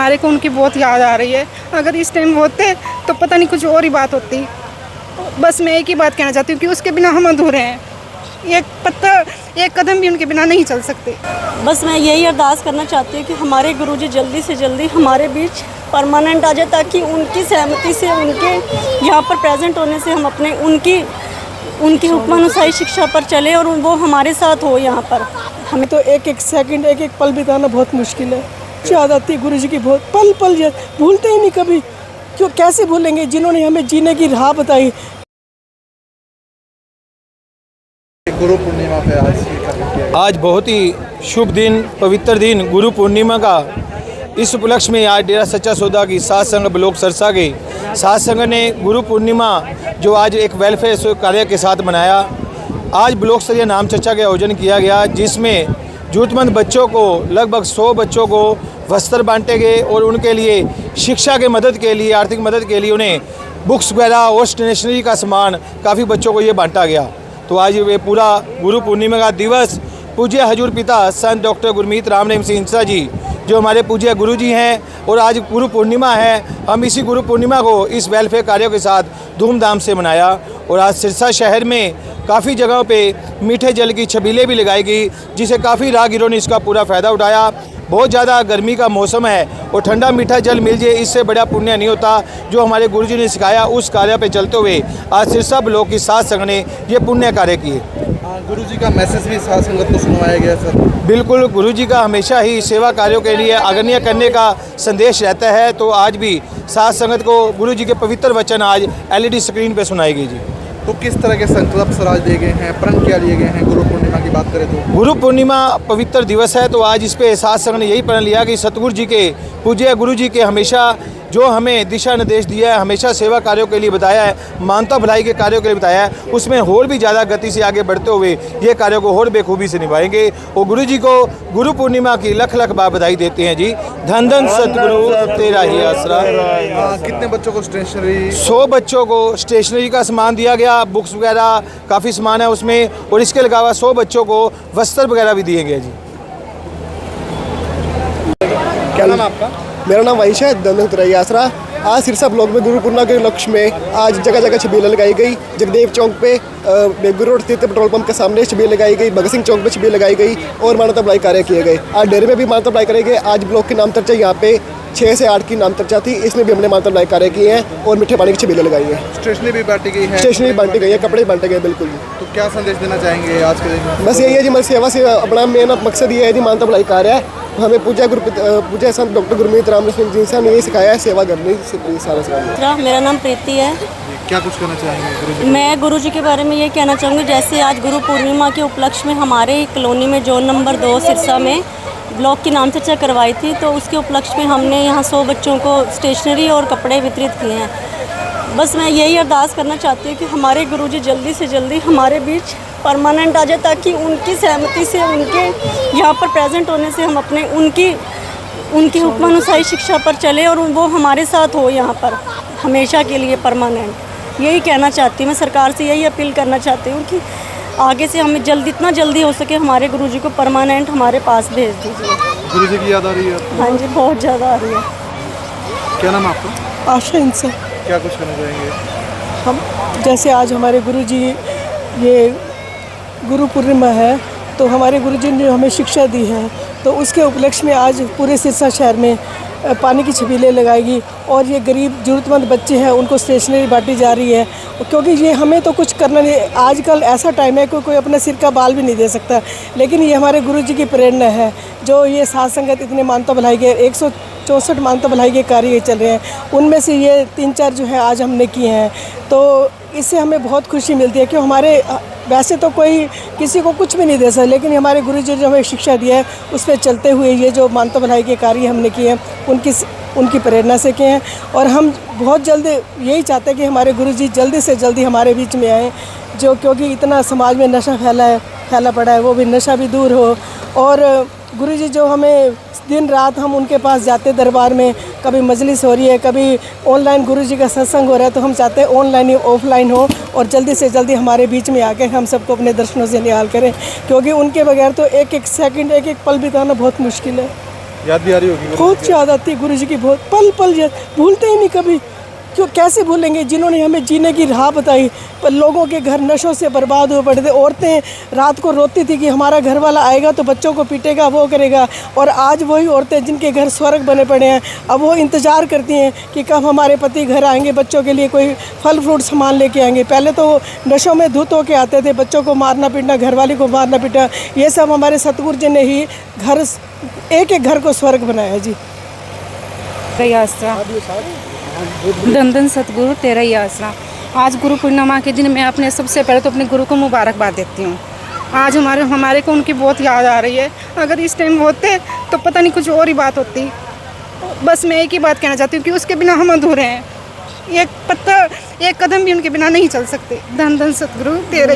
हमारे को उनकी बहुत याद आ रही है। अगर इस टाइम होते तो पता नहीं कुछ और ही बात होती। बस मैं एक ही बात कहना चाहती हूँ कि उसके बिना हम अधूरे हैं। एक कदम भी उनके बिना नहीं चल सकते। बस मैं यही अरदास करना चाहती हूँ कि हमारे गुरुजी जल्दी से जल्दी हमारे बीच परमानेंट आ जाए, ताकि उनकी सहमति से, उनके यहाँ पर प्रेजेंट होने से हम अपने उनकी हुक्मानुसारी शिक्षा पर चले और वो हमारे साथ हो यहाँ पर। हमें तो एक एक सेकंड, एक एक पल बिताना बहुत मुश्किल है। याद आती है गुरुजी की बहुत, पल पल याद, भूलते ही नहीं कभी। क्यों, कैसे भूलेंगे जिन्होंने हमें जीने की राह बताई। गुरु पूर्णिमा पे आज बहुत ही शुभ दिन, पवित्र दिन गुरु पूर्णिमा का। इस उपलक्ष्य में आज डेरा सच्चा सौदा की साध संघ ब्लॉक सरसा के साध संघ ने गुरु पूर्णिमा जो आज एक वेलफेयर कार्य के साथ मनाया। आज ब्लॉक स्तरीय नाम चर्चा का आयोजन किया गया, जिसमें जरूरतमंद बच्चों को लगभग 100 बच्चों को वस्त्र बांटे गए और उनके लिए शिक्षा के मदद के लिए, आर्थिक मदद के लिए उन्हें बुक्स वगैरह और स्टेशनरी का सामान काफ़ी बच्चों को ये बांटा गया। तो आज ये पूरा गुरु पूर्णिमा का दिवस पूज्य हजूर पिता संत डॉक्टर गुरमीत राम रहीम सिंह इंसा जी जो हमारे पूज्य गुरु जी हैं, और आज गुरु पूर्णिमा है। हम इसी गुरु पूर्णिमा को इस वेलफेयर कार्यों के साथ धूमधाम से मनाया। और आज सिरसा शहर में काफ़ी जगहों पे मीठे जल की छबीलें भी लगाई गई, जिसे काफ़ी राहगीरों ने इसका पूरा फ़ायदा उठाया। बहुत ज़्यादा गर्मी का मौसम है और ठंडा मीठा जल मिल जाए, इससे बड़ा पुण्य नहीं होता। जो हमारे गुरुजी ने सिखाया उस कार्य पे चलते हुए आज सिरसा ब्लॉक की साध संघ ने ये पुण्य कार्य किए। गुरुजी का मैसेज भी साध संगत को सुनवाया गया सर। बिल्कुल, गुरुजी का हमेशा ही सेवा कार्यों के लिए अग्रणी करने का संदेश रहता है। तो आज भी साध संगत को गुरुजी के पवित्र वचन आज LED स्क्रीन पे सुनाई गई जी। तो किस तरह के संकल्प सर आज दिए गए हैं, प्रण क्या लिए गए हैं गुरु पूर्णिमा की बात करें तो? गुरु पूर्णिमा पवित्र दिवस है, तो आज इस पे साध संघ ने यही प्रण लिया कि सतगुरु जी के, पूज्य गुरु जी के हमेशा जो हमें दिशा निर्देश दिया है, हमेशा सेवा कार्यों के लिए बताया है, मानवता भलाई के कार्यों के लिए बताया है, उसमें और भी ज़्यादा गति से आगे बढ़ते हुए ये कार्यों को और बेखूबी से निभाएंगे। और गुरु जी को गुरु पूर्णिमा की लख लख बार बधाई देते हैं जी। धन धन सतगुरु तेरा ही आसरा। कितने बच्चों को स्टेशनरी? 100 बच्चों को स्टेशनरी का सामान दिया गया, बुक्स वगैरह काफ़ी सामान है उसमें, और इसके अलावा 100 बच्चों को वस्त्र वगैरह भी दिए गए जी। क्या नाम आपका? मेरा नाम वैशा है, धन धन आसरा। आज सिरसा ब्लॉक में गुरु पूर्णिमा के लक्ष्य में आज जगह जगह छबीलें लगाई गई। जगदेव चौक पे, बेगूर रोड स्थित पेट्रोल पंप के सामने छबील लगाई गई, भगत सिंह चौक पे छबील लगाई गई और मानवता भलाई कार्य किए गए। आज डेरे में भी मानवता भलाई कार्य किए। आज ब्लॉक की नाम चर्चा यहाँ पे 6 से 8 की नाम चर्चा थी, इसमें भी हमने मानवता भलाई कार्य किए हैं और मीठे पानी की छबीलें लगाई है। स्टेशनरी भी बांटी गई है? स्टेशनरी बांटी गई है, कपड़े बांटे गए। बिल्कुल। तो क्या संदेश देना चाहेंगे आज के दिन? बस यही है जी, हमारी सेवा से अपना मेन मकसद ये है जी, मानवता भलाई कार्य है। हमें पूज्य संत डॉक्टर गुरमीत राम सिंह जी ने यही सिखाया है, सेवा करनी सारा सिखाया। मेरा नाम प्रीति है। क्या कुछ कहना चाहेंगे गुरुजी? मैं गुरुजी के बारे में ये कहना चाहूँगी, जैसे आज गुरु पूर्णिमा के उपलक्ष्य में हमारे कॉलोनी में जोन नंबर 2 सिरसा में ब्लॉक की नाम चर्चा करवाई थी, तो उसके उपलक्ष्य में हमने यहाँ 100 बच्चों को स्टेशनरी और कपड़े वितरित किए हैं। बस मैं यही अरदास करना चाहती हूँ कि हमारे गुरुजी जल्दी से जल्दी हमारे बीच परमानेंट आ जाए, ताकि उनकी सहमति से, उनके यहाँ पर प्रेजेंट होने से हम अपने उनकी हुक्मानुसारी शिक्षा पर चले और वो हमारे साथ हो यहाँ पर हमेशा के लिए परमानेंट। यही कहना चाहती हूँ मैं, सरकार से यही अपील करना चाहती हूँ कि आगे से हमें जितना जल्दी हो सके हमारे गुरुजी को परमानेंट हमारे पास भेज दीजिए। गुरुजी की याद आ रही है? हाँ जी, बहुत ज़्यादा आ रही है। क्या नाम आपका? आशा इनसे। क्या कुछ कहना चाहेंगे? हम जैसे आज हमारे गुरुजी, ये गुरु पूर्णिमा है, तो हमारे गुरुजी ने हमें शिक्षा दी है, तो उसके उपलक्ष्य में आज पूरे सिरसा शहर में पानी की छबीलें लगाएगी और ये गरीब ज़रूरतमंद बच्चे हैं उनको स्टेशनरी बांटी जा रही है। क्योंकि ये हमें तो कुछ करना नहीं, आजकल ऐसा टाइम है कि कोई अपने सिर का बाल भी नहीं दे सकता, लेकिन ये हमारे गुरुजी की प्रेरणा है। जो ये साध संगत इतने मानवता भलाई के 164 मानवता भलाई के कार्य चल रहे हैं, उनमें से ये 3-4 जो है आज हमने किए हैं, तो इससे हमें बहुत खुशी मिलती है कि हमारे वैसे तो कोई किसी को कुछ भी नहीं दे सकता, लेकिन हमारे गुरुजी जो हमें शिक्षा दी है उस पर चलते हुए ये जो मानवता भलाई के कार्य हमने किए हैं उनकी प्रेरणा से किए हैं। और हम बहुत जल्द यही चाहते हैं कि हमारे गुरुजी जल्दी से जल्दी हमारे बीच में आएँ, जो क्योंकि इतना समाज में नशा फैला पड़ा है, वो भी नशा भी दूर हो। और गुरुजी जो हमें दिन रात हम उनके पास जाते दरबार में, कभी मजलिस हो रही है, कभी ऑनलाइन गुरुजी का सत्संग हो रहा है, तो हम चाहते हैं ऑनलाइन ही ऑफलाइन हो और जल्दी से जल्दी हमारे बीच में आके हम सबको अपने दर्शनों से निहाल करें, क्योंकि उनके बगैर तो एक एक सेकंड, एक एक पल बिताना बहुत मुश्किल है। याद भी आ रही होगी बहुत याद आती है गुरु जी की, बहुत पल पल याद, भूलते ही नहीं कभी। क्यों कैसे भूलेंगे जिन्होंने हमें जीने की राह बताई। पर लोगों के घर नशों से बर्बाद हुए पड़े थे। औरतें रात को रोती थी कि हमारा घर वाला आएगा तो बच्चों को पीटेगा, वो करेगा। और आज वही औरतें जिनके घर स्वर्ग बने पड़े हैं, अब वो इंतज़ार करती हैं कि कब हमारे पति घर आएंगे, बच्चों के लिए कोई फल फ्रूट सामान लेके आएंगे। पहले तो नशों में धुत होके आते थे, बच्चों को मारना पीटना, घरवाली को मारना पीटना, ये सब हमारे सतगुरु जी ने ही घर, एक एक घर को स्वर्ग बनाया जी। तेरा ही आसरा, धन धन सतगुरु तेरा ही आसरा। आज गुरु पूर्णिमा के दिन मैं अपने सबसे पहले तो अपने गुरु को मुबारकबाद देती हूँ। आज हमारे को उनकी बहुत याद आ रही है। अगर इस टाइम होते तो पता नहीं कुछ और ही बात होती। बस मैं एक ही बात कहना चाहती हूँ कि उसके बिना हम अधूरे हैं। एक कदम भी उनके बिना नहीं चल सकते। धन धन सतगुरु तेरा